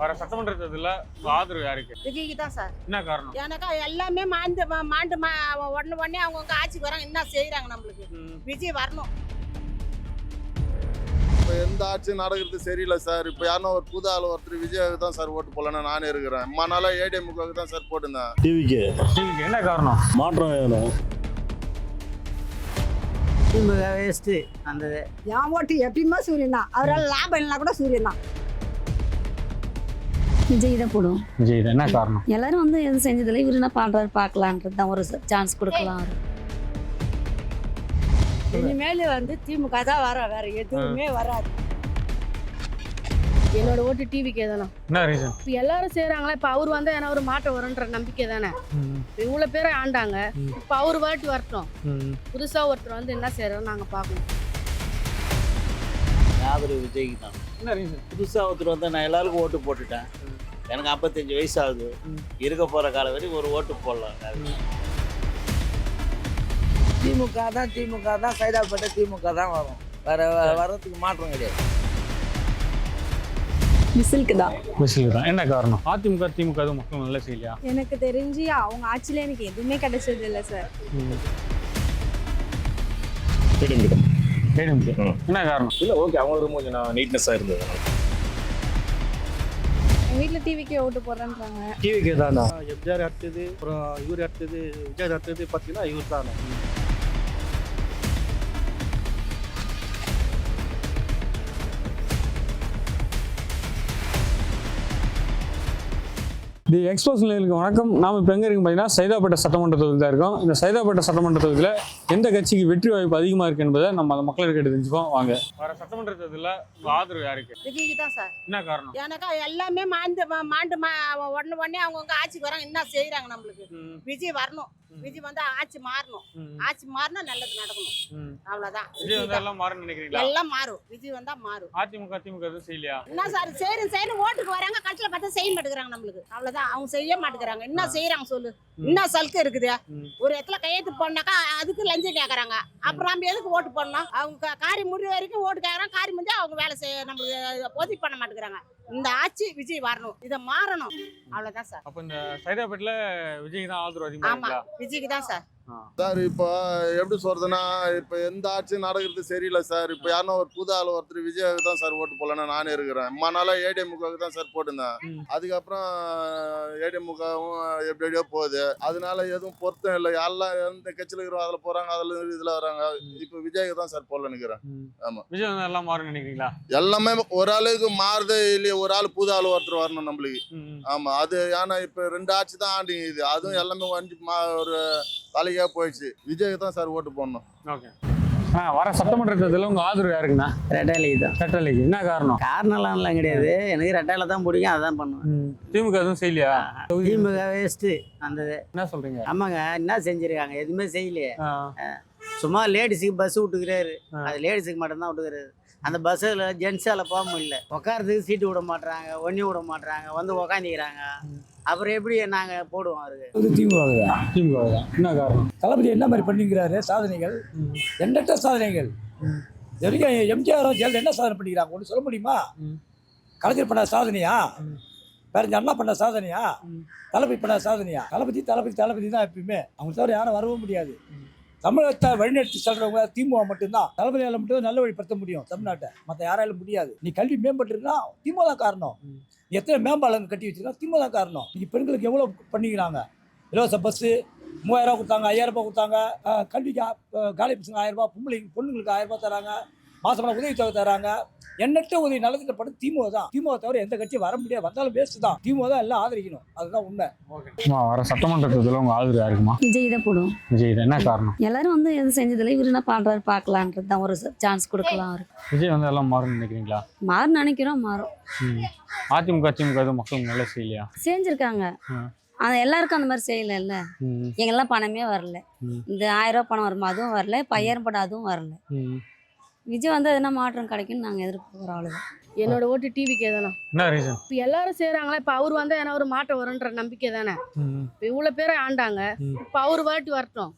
வர சட்டமன்ற தேர்தலில் ஆதரவு யாருக்கு? விஜய்க்கு தான் சார். என்ன காரணம்? ஏன்னாக்கா எல்லாமே மாண்டு உடனே அவங்கவுங்க ஆட்சிக்கு வராங்க. என்ன செய்யறாங்க நம்மளுக்கு? விஜய் வரணும். இப்போ எந்த ஆட்சியும் நடக்கிறது சரியில்லை சார். இப்போ யாரும் ஒரு புது ஆள் ஒருத்தர் விஜயாவுக்கு தான் சார் ஓட்டு போடலன்னு நானே இருக்கிறேன். அம்மா நாளா ஏடிஎம்முக்கு தான் சார் போட்டிருந்தேன். டிவிக்கு என்ன காரணம்? மாற்றம் வேணும். திமுக வேஸ்ட்டு அந்த என் ஓட்டு எப்பயுமே சூரியன் தான். அவரால் லாபம் இல்லைனா கூட சூரியன் தான். விஜய் தான் போடும். விஜய் தான். என்ன காரணம்? எல்லாரும் வந்து எது செஞ்சதில்லை, இவர் என்ன பண்றாரு பார்க்கலான்றது தான், ஒரு சான்ஸ் கொடுக்கலாம். இனிமேல் வந்து திமுக தான் வேற எதுவுமே வராது. என்னோட ஓட்டு டிவிக்கே தானே. என்ன ரீசன்? இப்போ எல்லாரும் செய்கிறாங்களா, இப்போ அவர் வந்தால் ஏன்னா ஒரு மாற்றம் வரும்ன்ற நம்பிக்கை தானே. இவ்வளோ பேரை ஆண்டாங்க, இப்போ அவர் வாட்டி வரட்டும். புதுசாக ஒருத்தர் வந்து என்ன செய்யறோம் நாங்கள் பார்க்கணும். ஆதரவு விஜய்க்கு தான். என்ன ரீசன்? புதுசாக ஒருத்தர் வந்து நான் எல்லாருக்கும் ஓட்டு போட்டுட்டேன். எனக்கு 55 வயசு ஆகுது. இருக்க போகிற காலம் வரைக்கும் ஒரு ஓட்டு போடலாம். திமுக தான் சைதாப்பேட்டை திமுக தான் வரும். வேற வர்றதுக்கு மாற்றம் கிடையாது. விசிலுக்கு தான். விசிலுக்கு தான். என்ன காரணம்? அதிமுக திமுக அது மக்கள் நல்லா செய்யலையா? எனக்கு தெரிஞ்சு அவங்க ஆட்சியில் எனக்கு எதுவுமே கிடைச்சது இல்லை சார். என்ன காரணம்? இல்லை ஓகே, அவங்க கொஞ்சம் நீட்னஸாக இருந்தது. எங்கள் வீட்டில் டிவிக்கே ஓட்டு போடுறேன்றாங்க. டிவிக்கு தானா? எம்ஜிஆர் அடுத்தது, அப்புறம் இவர் அடுத்தது, விஜய் அடுத்தது பார்த்தீங்கன்னா இவர் தானே. தி எக்ஸ்போஸ் நிலையங்களுக்கு வணக்கம். நாம் இப்போ எங்கே இருக்கும் பார்த்தீங்கன்னா சைதாப்பேட்டை சட்டமன்ற தொகுதியில் தான் இருக்கோம். இந்த சைதாப்பேட்டை சட்டமன்ற தொகுதியில் எந்த கட்சிக்கு வெற்றி வாய்ப்பு அதிகமாக இருக்குது என்பதை நம்ம அந்த மக்களுக்கு கேட்டு தெரிஞ்சுப்போம் வாங்க. வர சட்டமன்ற தேர்தலில் ஆதரவு யாருக்கு? விஜய்க்கு தான் சார். என்ன காரணம்? ஏன்னாக்கா எல்லாமே மாண்டு உடனே அவங்கவுங்க ஆட்சிக்கு வராங்க. என்ன செய்யறாங்க நம்மளுக்கு? விஜய் வரணும். விஜய் வந்து ஆட்சி மாறணும். ஆட்சி மாறினா நல்லது நடக்கணும். அவ்வளவுதான். விஜய் வந்து எல்லாம் மாறும் நினைக்கிறீங்களா? எல்லாம் மாறும். விஜய் வந்தா மாறும். அதிமுக திமுக எதுவும் செய்யலையா? என்ன சார் செய்யணும் ஓட்டுக்கு வராங்க, கட்சியில பார்த்தா செய்ய மாட்டேங்கிறாங்க நம்மளுக்கு. அவ்வளவுதான். அவங்க செய்ய மாட்டேங்கிறாங்க. என்ன செய்யறாங்க சொல்லு? என்ன சலுக்கை இருக்குது? ஒரு இடத்துல கையெழுத்து போனாக்கா அதுக்கு லஞ்சம் கேட்கறாங்க. அப்புறம் நம்ம எதுக்கு ஓட்டு போடணும்? அவங்க காரி முடிவு வரைக்கும் ஓட்டு கேட்கறாங்க. காரி முடிஞ்சா அவங்க வேலை செய்ய நம்மளுக்கு உதவி பண்ண மாட்டேங்கிறாங்க. இந்த ஆட்சி விஜய் வரணும். இதை மாறணும். அவ்வளவுதான் சார். அப்ப இந்த சைதாப்பேட்டில் விஜய்க்கு தான் ஆதரவு அதிகமாக ஆமா, இருக்குங்களா? விஜய்க்கு தான் சார். சார் இப்போ எப்படி சொல்றதுன்னா, இப்போ எந்த ஆட்சியும் நடக்கிறது சரியில்லை சார். இப்போ யாரும் ஒரு புது ஆள் ஒருத்தர் விஜயாவுக்கு தான் சார் ஓட்டு போடலன்னு நானே இருக்கிறேன். அம்மா நாளா ஏடிஎம்முக்கு தான் சார் போட்டிருந்தேன். அதுக்கப்புறம் ஏடிஎம்முகவும் எப்படியோ போகுது. அதனால எதுவும் பொருத்தம் இல்லை. எல்லாம் எந்த கட்சியில் இருக்கிறோம் அதில் போறாங்க, அதில் இதில் வராங்க. இப்போ விஜய்க்கு தான் சார் போடல நிற்கிறேன். ஆமா, விஜய் வந்து எல்லாம் மாறும் நினைக்கிறீங்களா? எல்லாமே ஒரு ஆளுக்கு மாறுதே இல்லையே. ஒரு ஆள் புது ஆள் ஒருத்தர் வரணும் நம்மளுக்கு. ஆமா, அது ஏன்னா இப்போ 2 ஆட்சி தான் ஆண்டிங்குது. அதுவும் எல்லாமே ஒரு தலைக்கா போயிடுச்சு. விஜய்க்கு தான் சார் ஓட்டு போடணும். ஓகே. வர சட்டமன்ற தேர்தலில் உங்க ஆதரவு யாருக்குண்ணா? ரெட்டாலிக்கு தான். ரெட்டாலைக்கு. என்ன காரணம்? காரணம்லாம் கிடையாது. எனக்கு ரெட்டால தான் பிடிக்கும், அதான் பண்ணுவேன். திமுக எதுவும் செய்யலையா? திமுக வேஸ்ட்டு அந்த. என்ன சொல்றீங்க? ஆமாங்க, என்ன செஞ்சிருக்காங்க? எதுவுமே செய்யலையே. சும்மா லேடிஸுக்கு பஸ் விட்டுக்கிறாரு. அது லேடிஸுக்கு மட்டும்தான் விட்டுக்கிறாரு. அந்த பஸ்ஸில் ஜென்ஸால் போக முடியல. உட்காரத்துக்கு சீட்டு விட மாட்டுறாங்க, ஒன்றும் விட மாட்டுறாங்க. வந்து உக்காந்துக்கிறாங்க. அப்புறம் எப்படி நாங்கள் போடுவோம் அவருக்கு? திமுக தான். என்ன காரணம்? தளபதி என்ன மாதிரி பண்ணிக்கிறாரு? சாதனைகள் எண்ணற்ற சாதனைகள். இது வரைக்கும் எம்ஜிஆரும் ஜெயலலிதா என்ன சாதனை பண்ணிக்கிறாங்க ஒன்று சொல்ல முடியுமா? கலைஞர் பண்ண சாதனையா? வேற அண்ணா பண்ண சாதனையா? தளபதி பண்ண சாதனையா? தளபதி தான் எப்பயுமே. அவங்க தவிர யாரும் வரவும் முடியாது. தமிழகத்தை வழிநடத்தி செல்றவங்க திமுக மட்டும்தான். தளபதியால் மட்டும் நல்ல வழிப்படுத்த முடியும் தமிழ்நாட்டை. மற்ற யாராலும் முடியாது. நீ கல்வி மேம்பட்டுருக்குன்னா திமுக தான் காரணம். நீ எத்தனை மேம்பாலங்க கட்டி வச்சிருக்கா திமுக தான் காரணம். நீ பெண்களுக்கு எவ்வளோ பண்ணிக்கிறாங்க? இலவச பஸ்ஸு 3000 ரூபா கொடுத்தாங்க, 5000 ரூபாய் கொடுத்தாங்க. கல்விக்கு காலை பசங்க 1000 ரூபாய், பொண்ணுங்களுக்கு 1000 ரூபாய் தராங்க. மாசமான உதவித்தொகை தராங்க. எண்ணற்ற உதவி நலத்திட்டப்படும் திமுக தான். திமுக தவிர எந்த கட்சியும் வர முடியாது. வந்தாலும் வேஸ்ட் தான். திமுக தான் எல்லாம் ஆதரிக்கணும். அதுதான் உண்மை. வர சட்டமன்ற தேர்தலில் உங்க ஆதரவு யாருக்குமா? விஜய் தான் போடும். விஜய் தான். என்ன காரணம்? எல்லாரும் வந்து எது செஞ்சதில்லை, இவர் என்ன பண்றாரு பார்க்கலான்றது தான், ஒரு சான்ஸ் கொடுக்கலாம் அவருக்கு. விஜய் வந்து எல்லாம் மாறும் நினைக்கிறீங்களா? மாறும் நினைக்கிறோம், மாறும். அதிமுக திமுக எதுவும் மக்கள் நல்லா செய்யலையா? செஞ்சிருக்காங்க. ஆனா எல்லாருக்கும் அந்த மாதிரி செய்யல. எங்கெல்லாம் பணமே வரல. இந்த 1000 ரூபாய் பணம் வருமா, அதுவும் வரல. 5000 படம் அதுவும் வரல. விஜய் வந்து எதனா மாற்றம் கிடைக்குன்னு நாங்கள் எதிர்பார்க்குறோம். அவ்வளோதான். என்னோட ஓட்டு டிவிக்கே தானே. என்ன ரீசன்? இப்போ எல்லாரும் செய்கிறாங்களா, இப்போ அவர் வந்தால் ஏன்னா ஒரு மாற்றம் வரும்ன்ற நம்பிக்கை தானே. இப்போ இவ்வளோ பேரை ஆண்டாங்க, இப்போ அவர் வாட்டி வரட்டும்.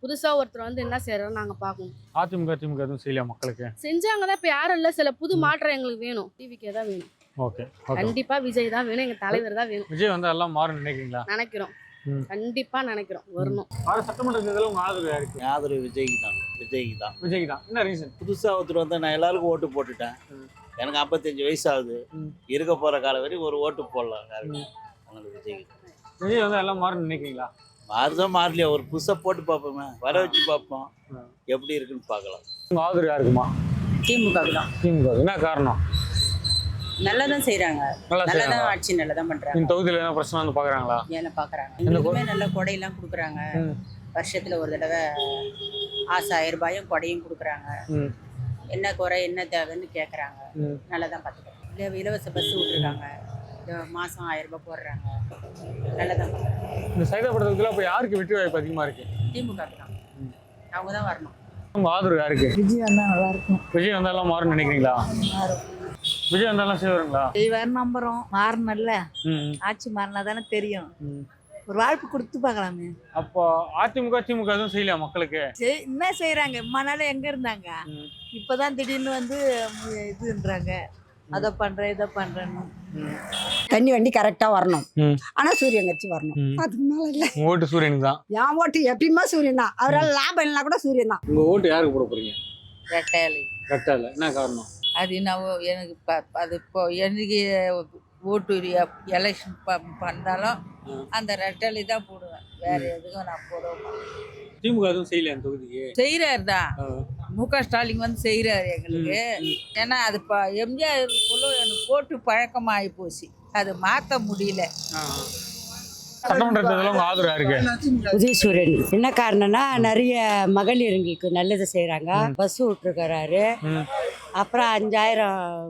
புதுசாக ஒருத்தர் வந்து என்ன செய்யறோம் நாங்கள் பார்க்கணும். அதிமுக திமுக எதுவும் செய்யலையா மக்களுக்கு? செஞ்சாங்க தான். இப்போ யாரும் இல்லை. சில புது மாற்றம் எங்களுக்கு வேணும். டிவிக்கே தான் வேணும். Okay okay. கண்டிப்பா விஜய் தான் வேணும், எங்க தலைவர் தான் வேணும் விஜய் வந்து எல்லாம் மாறும் நினைக்கிறீங்களா? நினைக்கிறோம். ம். கண்டிப்பா நினைக்கிறோம் வரணும். வர சட்டமன்ற தேர்தலில் உங்க ஆதரவு யாருக்கு? ஆதரவு விஜய்க்கு தான். விஜய்க்கு தான். என்ன ரீசன்? புதுசாக ஒருத்தர் வந்து நான் எல்லாருக்கும் ஓட்டு போட்டுட்டேன். எனக்கு 55 வயசு ஆகுது. இருக்க போகிற காலம் வரைக்கும் ஒரு ஓட்டு போடலாம் யாருக்கு. அவங்களுக்கு விஜய்க்கு. விஜய் வந்து எல்லாம் மாறும் நினைக்கிறீங்களா? மாறுதான் மாறலையா, ஒரு புதுசாக போட்டு பார்ப்போமே, வர வச்சு பார்ப்போம் எப்படி இருக்குன்னு பார்க்கலாம். உங்க ஆதரவு யாருக்குமா? திமுக தான். திமுக. என்ன காரணம்? நல்லதான் செய்யறாங்க, நல்லா நல்லதான் செய்றாங்களா? ஆட்சி நல்லதான் பண்றாங்க. இந்த தொகுதியில் என்ன பிரச்சனை வந்து பாக்குறாங்களா? ஏன்னா பாக்குறாங்க எங்களுக்குமே நல்ல கொடையெல்லாம் கொடுக்குறாங்க. வருஷத்துல ஒரு தடவை ஆசை 1000 ரூபாயும் கொடையும் கொடுக்குறாங்க. என்ன குறை என்ன தேவைன்னு கேட்குறாங்க. நல்லதான் பார்த்துக்கிறோம். இலவச பஸ் விட்டுருக்காங்க, மாதம் 1000 ரூபாய் போடுறாங்க. நல்லதான் பார்க்குறாங்க. இந்த சைதாப்பட்டத்தில் இப்போ யாருக்கு வெற்றி வாய்ப்பு அதிகமாக இருக்கு? திமுக தான், அவங்க தான் வரணும். உங்க ஆதரவு யாருக்கு? விஜய் வந்தா நல்லா இருக்கும். விஜய் வந்தா எல்லாம் மாறும் நினைக்கிறீங்களா? விஜய் வந்தாலும் செய்வாருங்களா? வேற நம்புறோம், மாறணும்ல. ஆட்சி மாறினா தானே தெரியும். ஒரு வாய்ப்பு கொடுத்து பார்க்கலாமே. அப்போ அதிமுக திமுக எதுவும் செய்யலையா மக்களுக்கு? என்ன செய்யறாங்க? இம்மானால எங்க இருந்தாங்க, இப்பதான் திடீர்னு வந்து இதுன்றாங்க, அதை பண்றேன் இதை பண்றேன்னு. தண்ணி வண்டி கரெக்டா வரணும், ஆனா சூரியன் கட்சி வரணும். அதுக்கு மேல இல்ல. உங்க ஓட்டு சூரியனுக்கு தான். என் ஓட்டு எப்பயுமே சூரியன் தான். அவரால் லாபம் இல்லைனா கூட சூரியன் தான். உங்க ஓட்டு யாருக்கு போட போறீங்க? ரெட்டையாளி. கரெக்டாக என்ன காரணம்? அது நான் எனக்கு அது இப்போ எனக்கு ஓட்டு எலெக்ஷன் பண்ணாலும் அந்த ரெட்டலி தான் போடுவேன், வேற எதுக்கும் நான் போட மாட்டேன். திமுக எதுவும் செய்யலையா அந்த தொகுதிக்கு? செய்யறாரு தான், முக ஸ்டாலின் வந்து செய்யறாரு எங்களுக்கு. ஏன்னா அது இப்போ எம்ஜிஆர் எனக்கு போட்டு பழக்கமாகி போச்சு, அது மாற்ற முடியல. சட்டமன்ற தேர்தலில் உங்க ஆதரவு யாருக்கு? உதயசூரியன். என்ன காரணம்னா நிறைய மகளிர்களுக்கு நல்லது செய்யறாங்க. பஸ் விட்டுருக்காரு, அப்புறம் 5000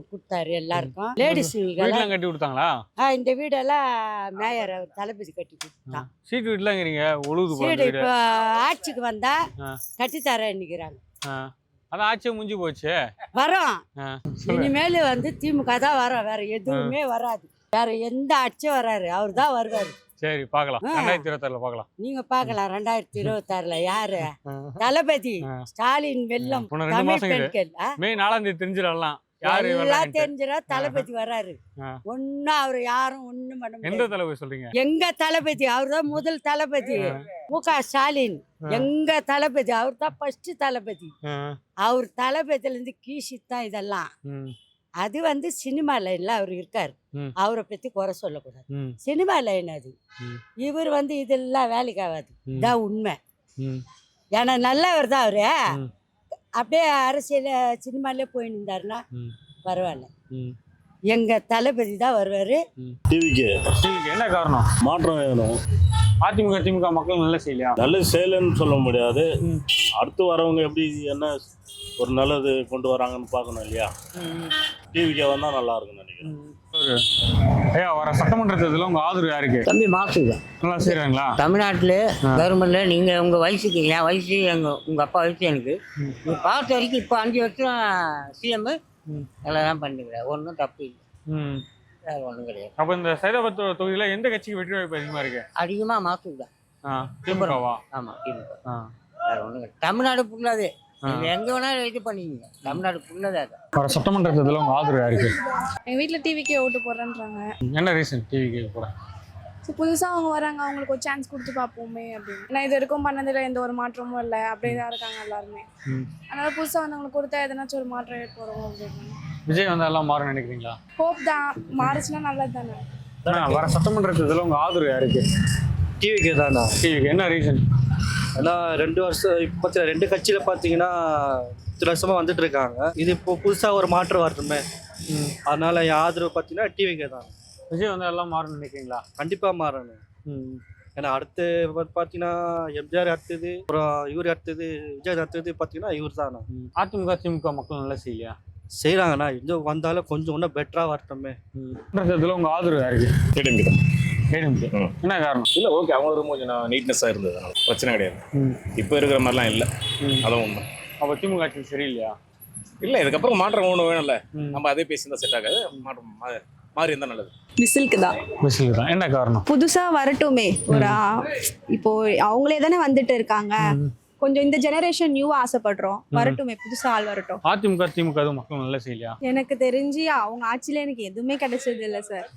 கொடுத்தாரு எல்லாருக்கும். லேடிஸ் வீட்டுலாம் கட்டி கொடுத்தாங்களா? இந்த வீடெல்லாம் மேயர் அவர் தளபதி கட்டி கொடுத்தான். சீட்டு வீட்டுலாங்கிறீங்க, உழுது வீடு இப்போ ஆட்சிக்கு வந்தா கட்டித்தரேன் நிற்கிறாங்க. அதான் ஆட்சியை முடிஞ்சு போச்சு. வரோம், இனிமேல் வந்து திமுக தான் வரோம், வேற எதுவுமே வராது. வேற எந்த ஆட்சியும் வராரு, அவர் தான் வருவாரு. சரி பார்க்கலாம், 2026 பார்க்கலாம். நீங்க பார்க்கலாம் 2026 யாரு? தளபதி ஸ்டாலின் வெல்லம். தமிழ் பெண்கள் மே 4ஆம் தேதி தெரிஞ்சிடலாம் யாரு எல்லாம் தெரிஞ்சிடா. தளபதி வராரு, ஒன்னும் அவரு யாரும் ஒண்ணும் பண்ண முடியாது. எந்த தளபதி சொல்றீங்க? எங்க தளபதி, அவர் தான் முதல் தளபதி. முக ஸ்டாலின் எங்க தளபதி, அவர் தான் ஃபர்ஸ்ட் தளபதி. அவர் தளபதியில இருந்து கீசித்தான் இதெல்லாம். அது வந்து சினிமா லைன்ல அவர் இருக்காரு, அவரை பத்தி குறை சொல்லக்கூடாது. சினிமா லைன் அது. இவர் வந்து இதெல்லாம் வேலைக்கு ஆகாது, இதான் உண்மை. ஏன்னா நல்லவர் தான் அவரு. அப்படியே அரசியல் சினிமாலே போயின்னு இருந்தாருன்னா பரவாயில்ல. எங்க தளபதி தான் வருவாரு. டிவிக்கு என்ன காரணம்? மாற்றம் வேணும். அதிமுக திமுக மக்கள் நல்ல செய்யலையா? நல்லது செய்யலைன்னு சொல்ல முடியாது. அடுத்து வரவங்க எப்படி என்ன ஒரு நல்லது கொண்டு வராங்கன்னு பார்க்கணும் இல்லையா? டிவிக்கு வந்தால் நல்லா இருக்கும்னு நினைக்கிறேன். ஐயா, வர சட்டமன்ற தேர்தலில் உங்க ஆதரவு யாருக்கு? தம்பி மாசுங்க நல்லா செய்யறாங்களா? தமிழ்நாட்டில் கவர்மெண்ட்ல நீங்கள் உங்கள் வயசுக்கு, என் வயசு உங்கள் அப்பா வயசு எனக்கு நீ பார்த்த வரைக்கும் இப்போ 5 வருஷம் சிஎம் நல்லா தான் பண்ணிக்கிறேன், ஒன்றும் தப்பு இல்லை, வேற ஒன்றும் கிடையாது. அப்போ இந்த சைதாபாத் தொகுதியில எந்த கட்சிக்கு வெற்றி வாய்ப்பு அதிகமா இருக்கு? அதிகமாக மாசு தான். திமுகவா? ஆமாம், திமுக. வேற ஒன்றும் கிடையாது. தமிழ்நாடு ஃபுல்லாதே, எங்க வேணாலும் இது பண்ணிக்கங்க, தமிழ்நாடு ஃபுல்லாதே. வர சட்டமன்ற தேர்தலில் உங்க ஆதரவு யாருக்கு? எங்கள் வீட்டில் டிவிக்கே ஓட்டு போடுறேன்றாங்க. என்ன ரீசன் டிவிக்கு போட? ஸோ புதுசாக அவங்க வராங்க, அவங்களுக்கு ஒரு சான்ஸ் கொடுத்து பார்ப்போமே அப்படின்னு. ஏன்னா இது வரைக்கும் பண்ணதில் எந்த ஒரு மாற்றமும் இல்லை, அப்படியே தான் இருக்காங்க எல்லாருமே. அதனால புதுசாக வந்தவங்களுக்கு கொடுத்தா எதனாச்சும் ஒரு மாற்றம் ஏற்படும் அப்படின்னு. விஜய் வந்து எல்லாம் மாறும் நினைக்கிறீங்களா? ஹோப் தான், மாறுச்சுன்னா நல்லது தானே. வர சட்டமன்ற தேர்தலில் உங்க ஆதரவு யாருக்கு? டிவிக்கு தானா? டிவிக்கு. என்ன ரீசன்? ஏன்னா 2 வருஷம் இப்போ 2 கட்சியில் பார்த்தீங்கன்னா இத்தனை வருஷமாக வந்துட்டு இருக்காங்க. இது இப்போ புதுசாக ஒரு மாற்றம் வரணுமே, அதனால என் ஆதரவு பார்த்தீங்கன்னா டிவிக்கு தான். விஜய் வந்து எல்லாம் மாறும் நினைக்கிறீங்களா? கண்டிப்பாக மாறணும். ஏன்னா அடுத்து பார்த்தீங்கன்னா எம்ஜிஆர் அடுத்தது, அப்புறம் இவர் அடுத்தது, விஜய் அடுத்தது பார்த்தீங்கன்னா இவர் தானா. அதிமுக திமுக மக்கள் நல்லா செய்யலையா? செய்கிறாங்கண்ணா, இன்னும் வந்தாலும் கொஞ்சம் இன்னும் பெட்டராக வரட்டுமே. தேர்தலில் உங்க ஆதரவு யாருக்கு? என்ன காரணம்? இல்லை, ஓகே, அவங்களுக்கு கொஞ்சம் நீட்னஸாக இருந்தது, அதனால பிரச்சனை கிடையாது. இப்போ இருக்கிற மாதிரிலாம் இல்லை, அதான் உண்மை. அப்போ திமுக ஆட்சி சரியில்லையா? இல்லை, இதுக்கப்புறம் மாற்றம் ஒன்று வேணும்ல. நம்ம அதே பேசி தான் செட் ஆகாது, மாற்றம் மாறி இருந்தால் நல்லது. விசிலுக்கு தான். விசிலுக்கு தான். என்ன காரணம்? புதுசாக வரட்டுமே, ஒரு இப்போ அவங்களே தானே வந்துட்டு இருக்காங்க, கொஞ்சம் இந்த ஜெனரேஷன் நியூவா ஆசைப்படுறோம். வரட்டுமே, புதுசா ஆள் வரட்டும். அதிமுக திமுக எதுவும் மக்கள் நல்லா செய்யலையா? எனக்கு தெரிஞ்சு அவங்க ஆட்சியில எனக்கு எதுவுமே கிடைச்சது இல்லை சார்.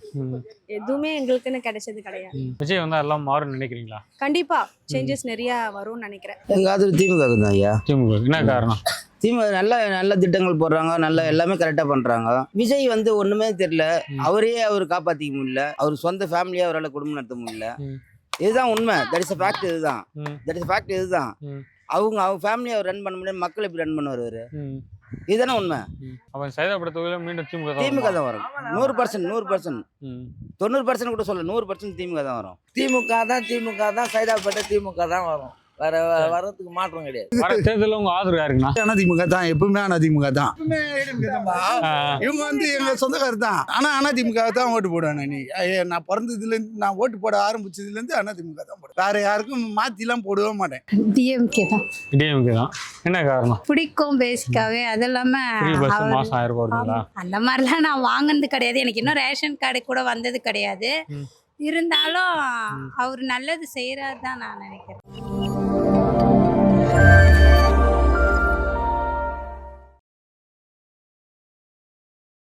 எதுவுமே எங்களுக்குன்னு கிடைச்சது கிடையாது. விஜய் வந்தா எல்லாம் மாறும்னு நினைக்கிறீங்களா? கண்டிப்பா சேஞ்சஸ் நிறைய வரும்னு நினைக்கிறேன். எங்கள் ஆதரவு திமுக தான் ஐயா. திமுக என்ன காரணம்? திமுக நல்ல திட்டங்கள் போடுறாங்க, எல்லாமே கரெக்டாக பண்ணுறாங்க. விஜய் வந்து ஒன்றுமே தெரியல, அவர் காப்பாற்றிக்க முடியல, அவர் சொந்த ஃபேமிலியாக அவரால் குடும்பம் நடத்த முடியல. இதுதான் உண்மை. That is fact. இதுதான் அவங்க ஃபேமிலியை அவர் ரன் பண்ண முடியாது, மக்கள் எப்படி ரன் பண்ணுவார் அவரு? இதுதானே உண்மை. அவன் சைதாப்பேட்டை தொகுதியில மீண்டும் திமுக தான் வரும். 100%. 90% கூட சொல்ல, 100% திமுக தான் வரும். திமுக தான் சைதாப்பேட்டை திமுக தான் வரும். வேற வரதுக்கு மாற்றம் கிடையாது. வர தேர்தலில் உங்க ஆதரவு யாருக்குண்ணா? அதிமுக தான், எப்பவுமே அதிமுக தான். இவங்க வந்து எங்க சொந்தக்காரர் தான். ஆனா அதிமுக தான் ஓட்டு போடுவேன். நான் பிறந்ததுல இருந்து, நான் ஓட்டு போட ஆரம்பிச்சதுல இருந்து அதிமுக தான் போடுவேன். வேற யாருக்கும் மாத்தி எல்லாம் போடவே மாட்டேன். டிஎம்கே தான். டிஎம்கே தான். என்ன காரணம்? பிடிக்கும் பேசிக்காவே. அது இல்லாம மாசம் 1000 ரூபாய். அந்த மாதிரிலாம் நான் வாங்கினது கிடையாது. எனக்கு இன்னும் ரேஷன் கார்டு கூட வந்தது கிடையாது. இருந்தாலும் அவர் நல்லது செய்யறாரு தான் நான் நினைக்கிறேன்.